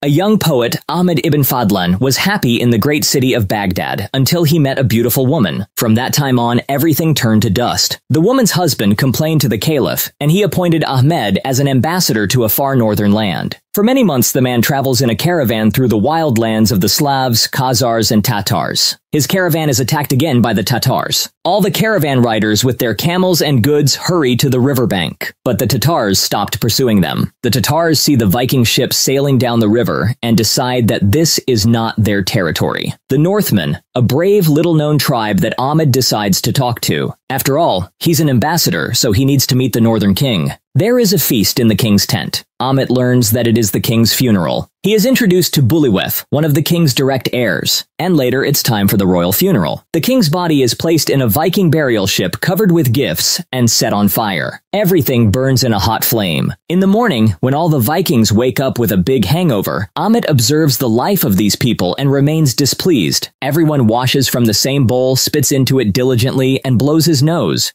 A young poet, Ahmed ibn Fadlan, was happy in the great city of Baghdad until he met a beautiful woman. From that time on, everything turned to dust. The woman's husband complained to the caliph, and he appointed Ahmed as an ambassador to a far northern land. For many months, the man travels in a caravan through the wild lands of the Slavs, Khazars, and Tatars. His caravan is attacked again by the Tatars. All the caravan riders with their camels and goods hurry to the riverbank, but the Tatars stopped pursuing them. The Tatars see the Viking ships sailing down the river and decide that this is not their territory. The Northmen, a brave little-known tribe that Ahmed decides to talk to. After all, he's an ambassador, so he needs to meet the northern king. There is a feast in the king's tent. Ahmed learns that it is the king's funeral. He is introduced to Buliwef, one of the king's direct heirs, and later it's time for the royal funeral. The king's body is placed in a Viking burial ship covered with gifts and set on fire. Everything burns in a hot flame. In the morning, when all the Vikings wake up with a big hangover, Ahmed observes the life of these people and remains displeased. Everyone washes from the same bowl, spits into it diligently, and blows his nose.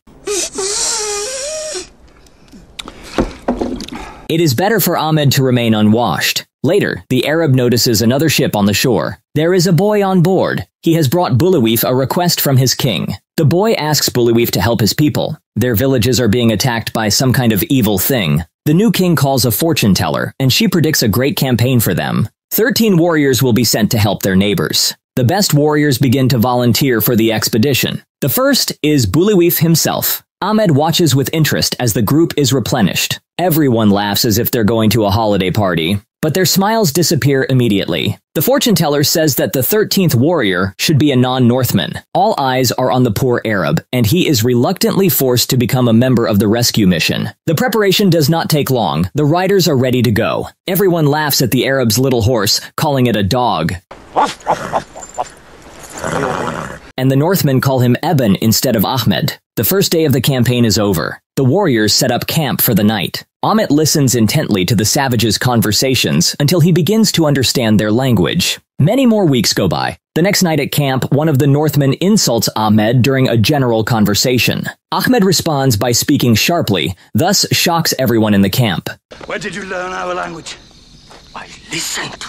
It is better for Ahmed to remain unwashed. Later, the Arab notices another ship on the shore. There is a boy on board. He has brought Buliwef a request from his king. The boy asks Buliwef to help his people. Their villages are being attacked by some kind of evil thing. The new king calls a fortune teller, and she predicts a great campaign for them. 13 warriors will be sent to help their neighbors. The best warriors begin to volunteer for the expedition. The first is Buliwef himself. Ahmed watches with interest as the group is replenished. Everyone laughs as if they're going to a holiday party, but their smiles disappear immediately. The fortune teller says that the 13th warrior should be a non-Northman. All eyes are on the poor Arab, and he is reluctantly forced to become a member of the rescue mission. The preparation does not take long. The riders are ready to go. Everyone laughs at the Arab's little horse, calling it a dog. And the Northmen call him Eben instead of Ahmed. The first day of the campaign is over. The warriors set up camp for the night. Ahmed listens intently to the savages' conversations until he begins to understand their language. Many more weeks go by. The next night at camp, one of the Northmen insults Ahmed during a general conversation. Ahmed responds by speaking sharply, thus shocks everyone in the camp. Where did you learn our language? I listened.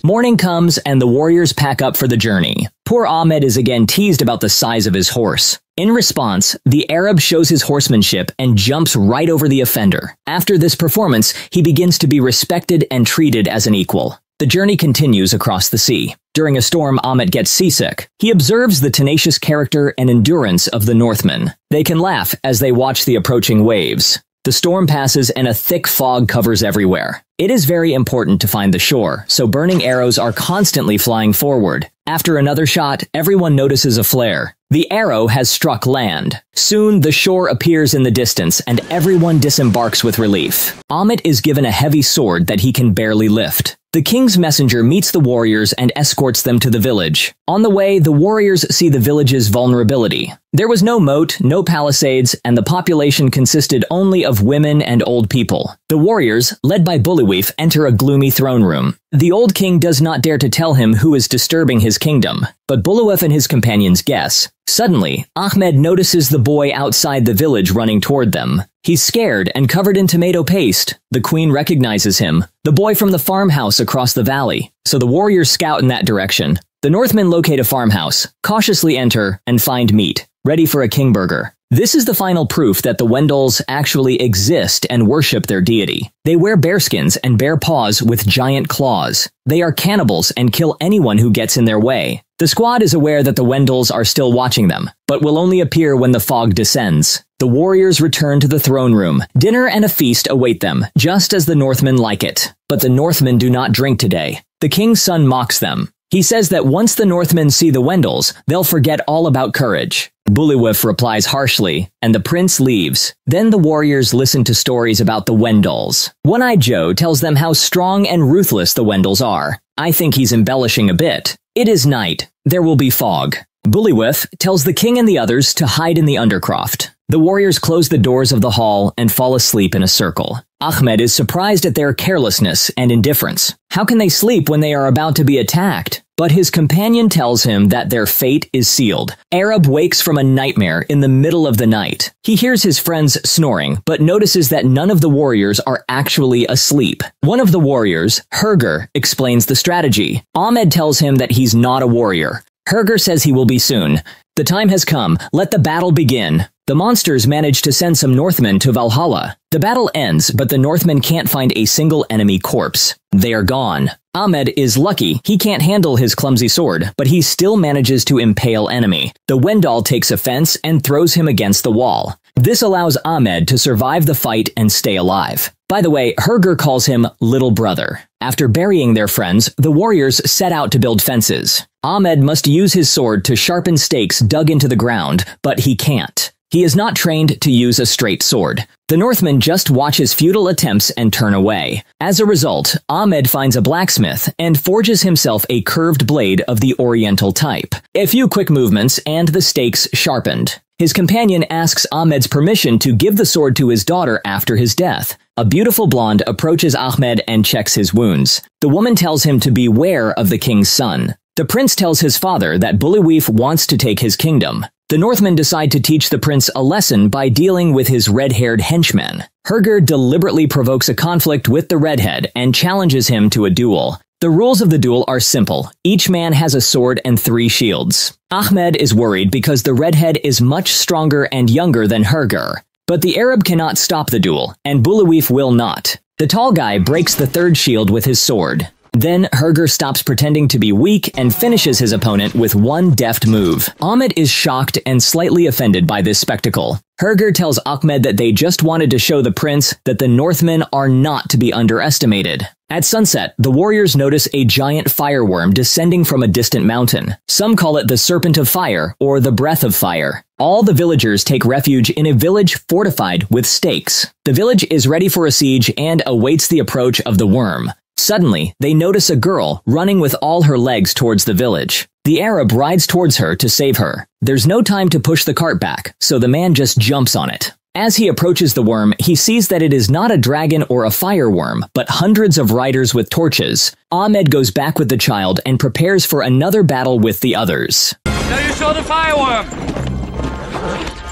Morning comes and the warriors pack up for the journey. Poor Ahmed is again teased about the size of his horse. In response, the Arab shows his horsemanship and jumps right over the offender. After this performance, he begins to be respected and treated as an equal. The journey continues across the sea. During a storm, Ahmed gets seasick. He observes the tenacious character and endurance of the Northmen. They can laugh as they watch the approaching waves. The storm passes and a thick fog covers everywhere. It is very important to find the shore, so burning arrows are constantly flying forward. After another shot, everyone notices a flare. The arrow has struck land. Soon, the shore appears in the distance, and everyone disembarks with relief. Ahmed is given a heavy sword that he can barely lift. The king's messenger meets the warriors and escorts them to the village. On the way, the warriors see the village's vulnerability. There was no moat, no palisades, and the population consisted only of women and old people. The warriors, led by Buliwef, enter a gloomy throne room. The old king does not dare to tell him who is disturbing his kingdom, but Buliwef and his companions guess. Suddenly, Ahmed notices the boy outside the village running toward them. He's scared and covered in tomato paste. The queen recognizes him, the boy from the farmhouse across the valley. So the warriors scout in that direction. The Northmen locate a farmhouse, cautiously enter, and find meat, ready for a king burger. This is the final proof that the Wendels actually exist and worship their deity. They wear bearskins and bare paws with giant claws. They are cannibals and kill anyone who gets in their way. The squad is aware that the Wendels are still watching them, but will only appear when the fog descends. The warriors return to the throne room. Dinner and a feast await them, just as the Northmen like it. But the Northmen do not drink today. The king's son mocks them. He says that once the Northmen see the Wendels, they'll forget all about courage. Buliwef replies harshly, and the prince leaves. Then the warriors listen to stories about the Wendels. One-Eyed Joe tells them how strong and ruthless the Wendels are. I think he's embellishing a bit. It is night. There will be fog. Buliwef tells the king and the others to hide in the undercroft. The warriors close the doors of the hall and fall asleep in a circle. Ahmed is surprised at their carelessness and indifference. How can they sleep when they are about to be attacked? but his companion tells him that their fate is sealed. Arab wakes from a nightmare in the middle of the night. He hears his friends snoring, but notices that none of the warriors are actually asleep. One of the warriors, Herger, explains the strategy. Ahmed tells him that he's not a warrior. Herger says he will be soon. The time has come. Let the battle begin. The monsters manage to send some Northmen to Valhalla. The battle ends, but the Northmen can't find a single enemy corpse. They are gone. Ahmed is lucky. He can't handle his clumsy sword, but he still manages to impale enemy. The Wendell takes offense and throws him against the wall. This allows Ahmed to survive the fight and stay alive. By the way, Herger calls him little brother. After burying their friends, the warriors set out to build fences. Ahmed must use his sword to sharpen stakes dug into the ground, but he can't. He is not trained to use a straight sword. The Northmen just watch his futile attempts and turn away. As a result, Ahmed finds a blacksmith and forges himself a curved blade of the Oriental type. A few quick movements and the stakes sharpened. His companion asks Ahmed's permission to give the sword to his daughter after his death. A beautiful blonde approaches Ahmed and checks his wounds. The woman tells him to beware of the king's son. The prince tells his father that Bullywheef wants to take his kingdom. The Northmen decide to teach the prince a lesson by dealing with his red-haired henchman. Herger deliberately provokes a conflict with the redhead and challenges him to a duel. The rules of the duel are simple. Each man has a sword and 3 shields. Ahmed is worried because the redhead is much stronger and younger than Herger. But the Arab cannot stop the duel, and Bullywheef will not. The tall guy breaks the 3rd shield with his sword. Then Herger stops pretending to be weak and finishes his opponent with one deft move. Ahmed is shocked and slightly offended by this spectacle. Herger tells Ahmed that they just wanted to show the prince that the Northmen are not to be underestimated. At sunset, the warriors notice a giant fireworm descending from a distant mountain. Some call it the Serpent of Fire or the Breath of Fire. All the villagers take refuge in a village fortified with stakes. The village is ready for a siege and awaits the approach of the worm. Suddenly, they notice a girl running with all her legs towards the village. The Arab rides towards her to save her. There's no time to push the cart back, so the man just jumps on it. As he approaches the worm, he sees that it is not a dragon or a fireworm, but hundreds of riders with torches. Ahmed goes back with the child and prepares for another battle with the others. Now you saw the fireworm!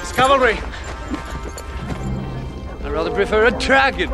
It's cavalry. I'd rather prefer a dragon.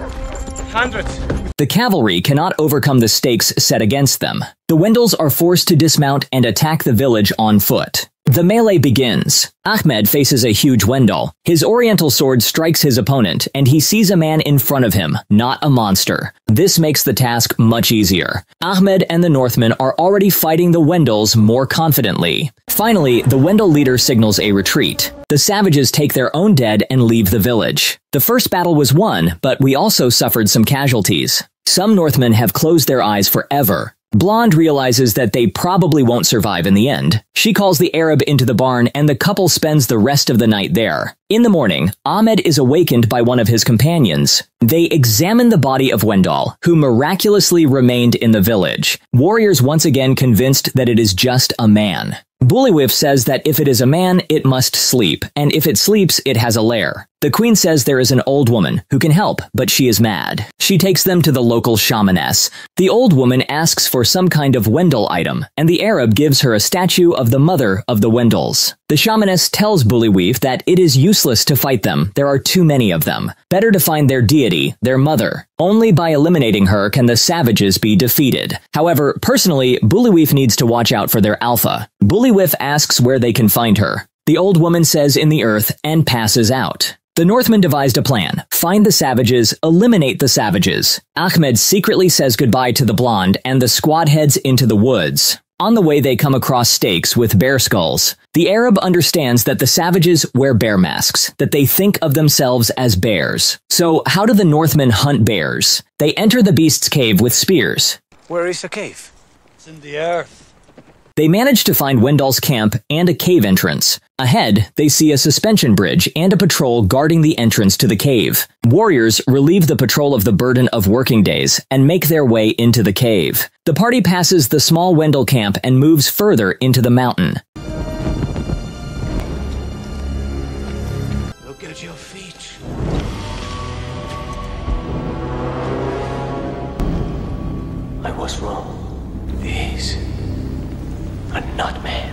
Hundreds. The cavalry cannot overcome the stakes set against them. The Wendells are forced to dismount and attack the village on foot. The melee begins. Ahmed faces a huge Wendell. His oriental sword strikes his opponent, and he sees a man in front of him, not a monster. This makes the task much easier. Ahmed and the Northmen are already fighting the Wendells more confidently. Finally, the Wendell leader signals a retreat. The savages take their own dead and leave the village. The first battle was won, but we also suffered some casualties. Some Northmen have closed their eyes forever. Blonde realizes that they probably won't survive in the end. She calls the Arab into the barn and the couple spends the rest of the night there. In the morning, Ahmed is awakened by one of his companions. They examine the body of Wendell, who miraculously remained in the village. Warriors once again convinced that it is just a man. Bullywheef says that if it is a man, it must sleep, and if it sleeps, it has a lair. The queen says there is an old woman who can help, but she is mad. She takes them to the local shamaness. The old woman asks for some kind of Wendell item, and the Arab gives her a statue of the mother of the Wendells. The shamaness tells Bullywheef that it is useless to fight them, there are too many of them. Better to find their deity, their mother. Only by eliminating her can the savages be defeated. However, personally, Bullywheef needs to watch out for their alpha. Bullywheef asks where they can find her. The old woman says in the earth and passes out. The Northmen devised a plan. Find the savages, eliminate the savages. Ahmed secretly says goodbye to the blonde and the squad heads into the woods. On the way they come across stakes with bear skulls. The Arab understands that the savages wear bear masks, that they think of themselves as bears. So how do the Northmen hunt bears? They enter the beast's cave with spears. Where is the cave? It's in the earth. They manage to find Wendell's camp and a cave entrance. Ahead, they see a suspension bridge and a patrol guarding the entrance to the cave. Warriors relieve the patrol of the burden of working days and make their way into the cave. The party passes the small Wendell camp and moves further into the mountain. Look at your feet. I was wrong. These a northmen.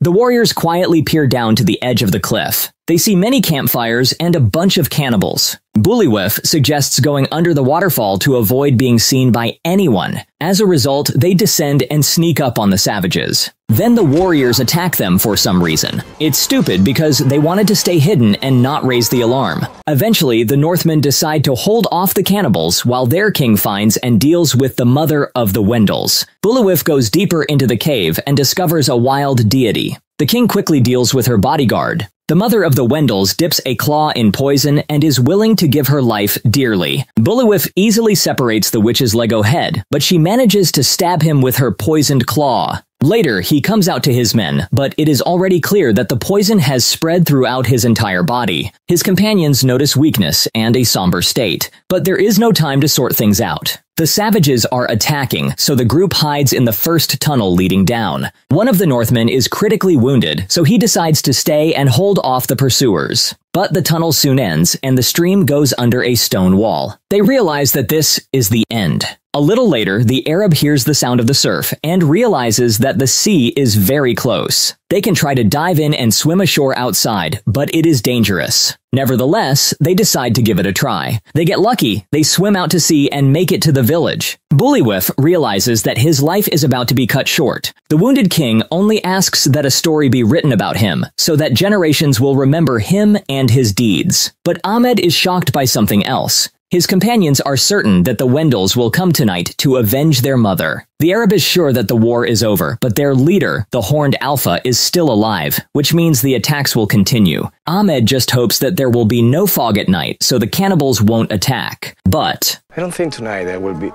The warriors quietly peer down to the edge of the cliff. They see many campfires and a bunch of cannibals. Bullywif suggests going under the waterfall to avoid being seen by anyone. As a result, they descend and sneak up on the savages. Then the warriors attack them for some reason. It's stupid because they wanted to stay hidden and not raise the alarm. Eventually, the Northmen decide to hold off the cannibals while their king finds and deals with the mother of the Wendels. Bullywif goes deeper into the cave and discovers a wild deity. The king quickly deals with her bodyguard. The mother of the Wendels dips a claw in poison and is willing to give her life dearly. Bullywif easily separates the witch's Lego head, but she manages to stab him with her poisoned claw. Later, he comes out to his men, but it is already clear that the poison has spread throughout his entire body. His companions notice weakness and a somber state, but there is no time to sort things out. The savages are attacking, so the group hides in the first tunnel leading down. One of the Northmen is critically wounded, so he decides to stay and hold off the pursuers. But the tunnel soon ends, and the stream goes under a stone wall. They realize that this is the end. A little later, the Arab hears the sound of the surf and realizes that the sea is very close. They can try to dive in and swim ashore outside, but it is dangerous. Nevertheless, they decide to give it a try. They get lucky, they swim out to sea and make it to the village. Bullywif realizes that his life is about to be cut short. The wounded king only asks that a story be written about him, so that generations will remember him and his deeds. But Ahmed is shocked by something else. His companions are certain that the Wendels will come tonight to avenge their mother. The Arab is sure that the war is over, but their leader, the Horned Alpha, is still alive, which means the attacks will continue. Ahmed just hopes that there will be no fog at night, so the cannibals won't attack. But I don't think tonight there will be.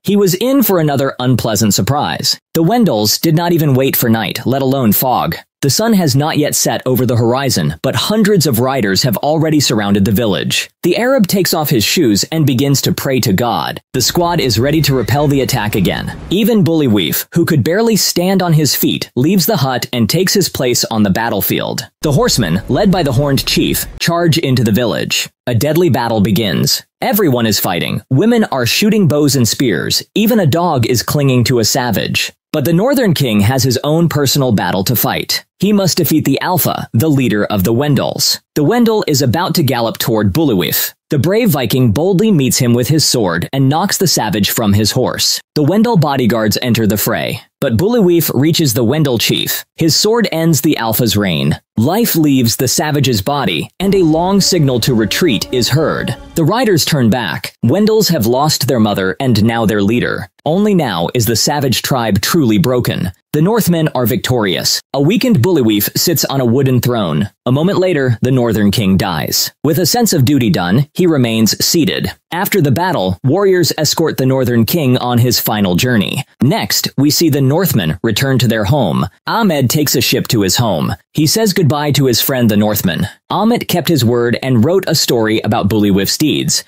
He was in for another unpleasant surprise. The Wendels did not even wait for night, let alone fog. The sun has not yet set over the horizon, but hundreds of riders have already surrounded the village. The Arab takes off his shoes and begins to pray to God. The squad is ready to repel the attack again. Even Bullywif, who could barely stand on his feet, leaves the hut and takes his place on the battlefield. The horsemen, led by the Horned Chief, charge into the village. A deadly battle begins. Everyone is fighting. Women are shooting bows and spears. Even a dog is clinging to a savage. But the Northern King has his own personal battle to fight. He must defeat the Alpha, the leader of the Wendels. The Wendel is about to gallop toward Bullywif. The brave Viking boldly meets him with his sword and knocks the savage from his horse. The Wendel bodyguards enter the fray, but Bullywif reaches the Wendel chief. His sword ends the Alpha's reign. Life leaves the savage's body, and a long signal to retreat is heard. The riders turn back. Wendels have lost their mother and now their leader. Only now is the savage tribe truly broken. The Northmen are victorious. A weakened Bullywif sits on a wooden throne. A moment later, the Northern King dies. With a sense of duty done, he remains seated. After the battle, warriors escort the Northern King on his final journey. Next, we see the Northmen return to their home. Ahmed takes a ship to his home. He says goodbye to his friend the Northman. Ahmed kept his word and wrote a story about Bullywif's deeds.